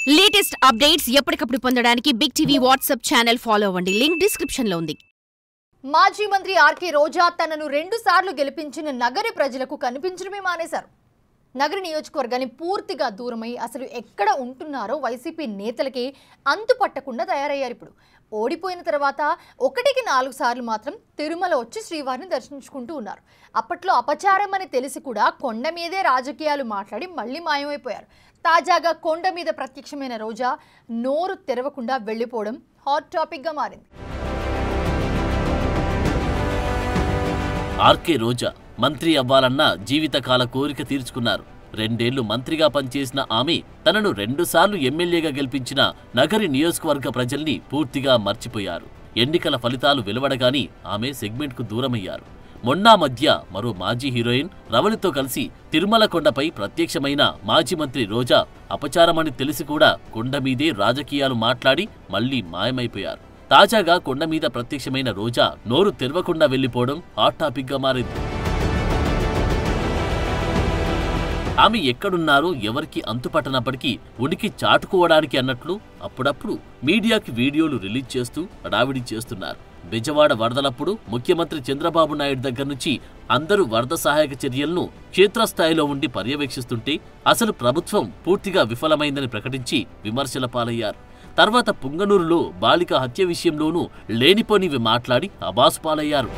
Latest updates ఎప్పటికప్పుడు పొందడానికి big TV WhatsApp channel follow అవ్వండి. లింక్ డిస్క్రిప్షన్ లో ఉంది. మాజీ మంత్రి ఆర్కే రోజా తనను 2 సార్లు గెలిపించిన నగరి ప్రజలకు కనిపించడమే మానేశారు. నగరి నియోజకవర్గాన్ని పూర్తిగా దూరమై అసలు ఎక్కడ ఉంటున్నారో వైసీపీ నేతలకి అంతుపట్టకుండా తయారయ్యారు. ఇప్పుడు ఓడిపోయిన తర్వాత 1కి 4 సార్లు మాత్రం తిరుమల వచ్చి శ్రీవారిని దర్శించుకుంటూ ఉన్నారు. అప్పట్లో అపచారం అని తెలిసి కూడా కొండ మీదే రాజకీయాలు మాట్లాడి మళ్ళీ మాయమైపోయారు. తాజాగా కొండ మీద ప్రత్యక్షమైన రోజా నోరు తెరవకుండా వెళ్లిపోవడం హాట్ టాపిక్ గా మారింది. ఆర్కే రోజా మంత్రి అవ్వాలన్న జీవితకాల కోరిక తీర్చుకున్నారు. 2 ఏళ్లు మంత్రిగా పనిచేసిన ఆమె తనను 2 సార్లు ఎమ్మెల్యేగా గెలిపించిన నగరి నియోజకవర్గ ప్రజల్ని పూర్తిగా మర్చిపోయారు. ఎన్నికల ఫలితాలు వెలువడగానే ఆమె సెగ్మెంట్కు దూరమయ్యారు. మొన్నా మధ్య మరో మాజీ హీరోయిన్ రవళితో కలిసి తిరుమల కొండపై ప్రత్యక్షమైన మాజీ మంత్రి రోజా అపచారమని తెలిసి కూడా కొండ మీదే రాజకీయాలు మాట్లాడి మళ్లీ మాయమైపోయారు. తాజాగా కొండ మీద ప్రత్యక్షమైన రోజా నోరు తెరవకుండా వెళ్లిపోవడం హాట్ టాపిక్ గా మారింది. ఆమె ఎక్కడున్నారో ఎవరికి అంతుపట్టనప్పటికీ ఉనికి చాటుకోవడానికి అన్నట్లు అప్పుడప్పుడు మీడియాకి వీడియోలు రిలీజ్ చేస్తూ హడావిడి చేస్తున్నారు. బెజవాడ వరదలప్పుడు ముఖ్యమంత్రి చంద్రబాబు నాయుడు దగ్గర నుంచి అందరూ వరద సహాయక చర్యలను క్షేత్రస్థాయిలో ఉండి పర్యవేక్షిస్తుంటే అసలు ప్రభుత్వం పూర్తిగా విఫలమైందని ప్రకటించి విమర్శల పాలయ్యారు. తర్వాత పుంగనూరులో బాలిక హత్య విషయంలోనూ లేనిపోనివి మాట్లాడి అబాసుపాలయ్యారు.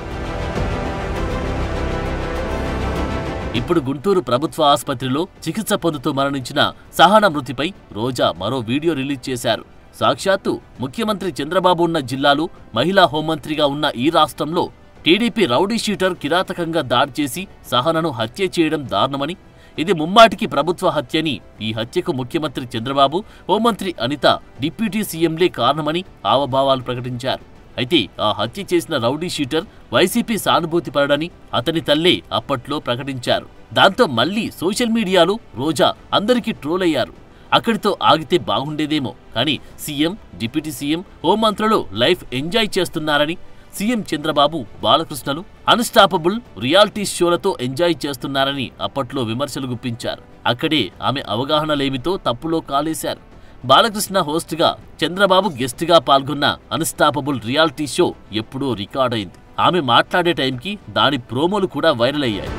ఇప్పుడు గుంటూరు ప్రభుత్వ ఆసుపత్రిలో చికిత్స పొందుతూ మరణించిన సహన మృతిపై రోజా మరో వీడియో రిలీజ్ చేశారు. సాక్షాత్తు ముఖ్యమంత్రి చంద్రబాబు ఉన్న జిల్లాలో మహిళా హోంమంత్రిగా ఉన్న ఈ రాష్ట్రంలో టీడీపీ రౌడీ షీటర్ కిరాతకంగా దాడి చేసి సహనను హత్య చేయడం దారుణమని, ఇది ముమ్మాటికి ప్రభుత్వ హత్యని, ఈ హత్యకు ముఖ్యమంత్రి చంద్రబాబు, హోంమంత్రి అనిత, డిప్యూటీ సీఎంలే కారణమని హావభావాలు ప్రకటించారు. అయితే ఆ హత్య చేసిన రౌడీ షీటర్ వైసీపీ సానుభూతి పరడని అతని తల్లే అప్పట్లో ప్రకటించారు. దాంతో మళ్లీ సోషల్ మీడియాలో రోజా అందరికీ ట్రోల్ అయ్యారు. అక్కడితో ఆగితే బాగుండేదేమో, కానీ సీఎం, డిప్యూటీ సీఎం, హోంమంత్రులు లైఫ్ ఎంజాయ్ చేస్తున్నారని, సీఎం చంద్రబాబు, బాలకృష్ణలు అన్స్టాపబుల్ రియాలిటీ షోలతో ఎంజాయ్ చేస్తున్నారని అప్పట్లో విమర్శలు గుప్పించారు. అక్కడే ఆమె అవగాహన లేమితో తప్పులో కాలేశారు. బాలకృష్ణ హోస్ట్గా, చంద్రబాబు గెస్ట్గా పాల్గొన్న అన్స్టాపబుల్ రియాలిటీ షో ఎప్పుడో రికార్డైంది. ఆమె మాట్లాడే టైంకి దాని ప్రోమోలు కూడా వైరల్ అయ్యాయి.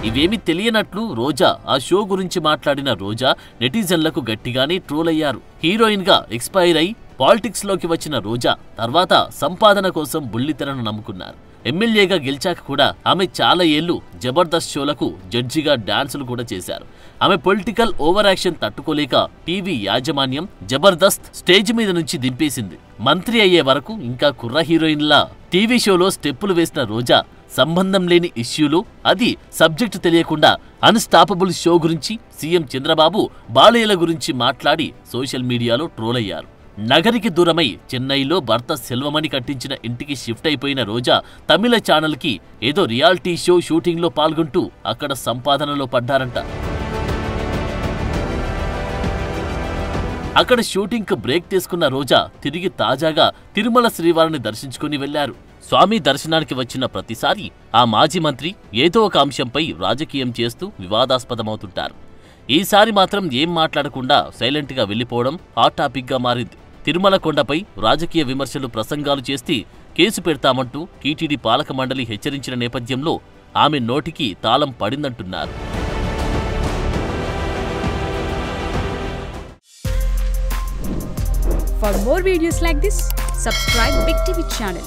ఇవేమీ తెలియనట్లు రోజా ఆ షో గురించి మాట్లాడిన రోజా నెటిజన్లకు గట్టిగానే ట్రోల్ అయ్యారు. హీరోయిన్ గా ఎక్స్పైర్ అయి పాలిటిక్స్ లోకి వచ్చిన రోజా తర్వాత సంపాదన కోసం బుల్లితెరను నమ్ముకున్నారు. ఎమ్మెల్యేగా గెలిచాక కూడా ఆమె చాలా ఏళ్లు జబర్దస్త్ షోలకు జడ్జిగా డాన్సులు కూడా చేశారు. ఆమె పొలిటికల్ ఓవర్ యాక్షన్ తట్టుకోలేక టీవీ యాజమాన్యం జబర్దస్త్ స్టేజ్ మీద నుంచి దింపేసింది. మంత్రి అయ్యే వరకు ఇంకా కుర్ర హీరోయిన్లా టీవీ షోలో స్టెప్పులు వేసిన రోజా సంబంధం లేని ఇష్యూలు, అది సబ్జెక్టు తెలియకుండా అన్స్టాపబుల్ షో గురించి, సీఎం చంద్రబాబు, బాలయ్యల గురించి మాట్లాడి సోషల్ మీడియాలో ట్రోల్ అయ్యారు. నగరికి దూరమై చెన్నైలో భర్త సెల్వమణి కట్టించిన ఇంటికి షిఫ్ట్ అయిపోయిన రోజా తమిళ ఛానల్కి ఏదో రియాలిటీ షో షూటింగ్లో పాల్గొంటూ అక్కడ సంపాదనలో పడ్డారంట. అక్కడ షూటింగ్కు బ్రేక్ తీసుకున్న రోజా తిరిగి తాజాగా తిరుమల శ్రీవారిని దర్శించుకుని వెళ్లారు. స్వామి దర్శనానికి వచ్చిన ప్రతిసారి ఆ మాజీ మంత్రి ఏదో ఒక అంశంపై రాజకీయం చేస్తూ వివాదాస్పదమవుతుంటారు. ఈసారి మాత్రం ఏం మాట్లాడకుండా సైలెంట్గా వెళ్లిపోవడం హాట్ టాపిక్ గా మారింది. తిరుమల కొండపై రాజకీయ విమర్శలు, ప్రసంగాలు చేస్తే కేసు పెడతామంటూ టీటీడీ పాలక మండలి హెచ్చరించిన నేపథ్యంలో ఆమె నోటికి తాళం పడిందంటున్నారు. For more videos like this, subscribe Big TV channel.